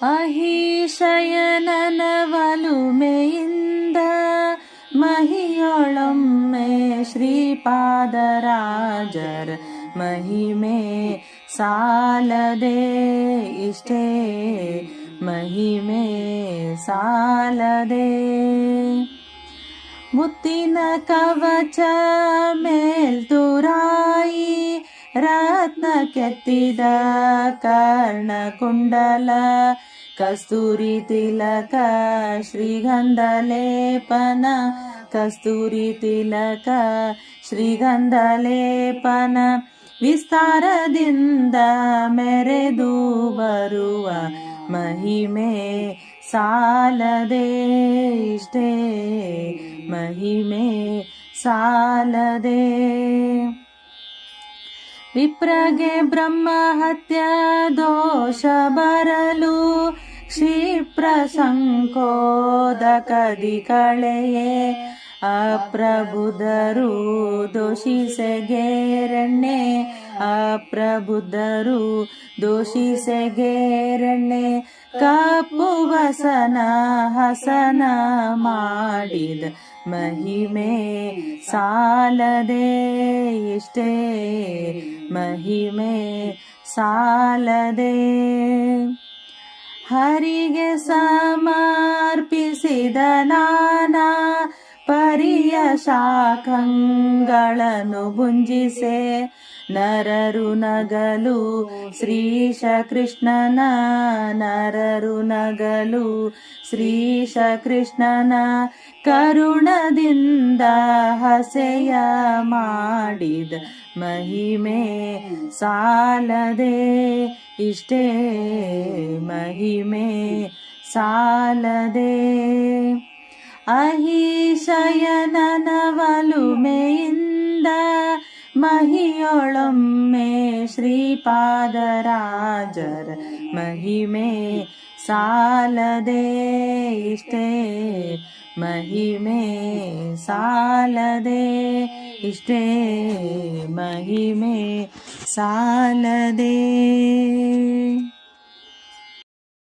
ಅಹಿಶಯನನ ಒಲುಮೆಯಿಂದ ಮಹಿಯೊಳೊಮ್ಮೆ ಶ್ರೀಪಾದರಾಜರ ಮಹಿಮೆ ಸಾಲದೆ ಇಷ್ಟೇ ಮಹಿಮೆ ಸಾಲದೆ. ಮುತ್ತಿನ ಕವಚ ಮೇಲ್ತುರಾಯಿ ರತ್ನ ಕೆತ್ತಿದ ಕರ್ಣಕುಂಡಲ ಕಸ್ತೂರಿ ತಿಲಕ ಶ್ರೀಗಂಧ ಲೇಪನ ಕಸ್ತೂರಿ ತಿಲಕ ಶ್ರೀಗಂಧ ಲೇಪನ ವಿಸ್ತಾರದಿಂದ ಮೆರೆದು ಬರುವ ಮಹಿಮೆ ಸಾಲದೆ ಇಷ್ಟೇ ಮಹಿಮೆ ಸಾಲದೆ. ವಿಪ್ರಗೆ ಬ್ರಹ್ಮ ಹತ್ಯ ದೋಷ ಬರಲು ಕ್ಷಿಪ್ರ ಸಂಕೋದಕದಿ ಕಳೆಯೇ ಅಪ್ರಬುದ್ಧರು ದೋಷಿಸೆಗೆರೆಣ್ಣೆ ಅಪ್ರಬುದ್ಧರು ದೋಷಿಸೆಗೆರೆಣ್ಣೆ ಕಪ್ಪು ವಸನ ಹಸನ ಮಾಡಿದ ಮಹಿಮೆ ಸಾಲದೆ ಇಷ್ಟೇ ಮಹಿಮೆ ಸಾಲದೆ. ಹರಿಗೆ ಸಮರ್ಪಿಸಿದ ನಾನಾ ಪರಿಯ ಶಾಖಗಳನ್ನು ಭುಂಜಿಸೆ ನರರು ನಗಲು ಶ್ರೀಶ ಕೃಷ್ಣನ ನರರು ನಗಲು ಶ್ರೀಶ ಕೃಷ್ಣನ ಕರುಣದಿಂದ ಹಸೆಯ ಮಾಡಿದ ಮಹಿಮೆ ಸಾಲದೆ ಇಷ್ಟೇ ಮಹಿಮೆ ಸಾಲದೆ. ಅಹಿಶಯನನ ಒಲುಮೆಯಿಂದ ಮಹಿಯೊಳೊಮ್ಮೆ ಶ್ರೀಪಾದರಾಜರ ಮಹಿಮೆ ಸಾಲದೆ ಇಷ್ಟೇ ಮಹಿಮೆ ಸಾಲದೆ ಇಷ್ಟೇ ಮಹಿಮೆ ಸಾಲದೆ.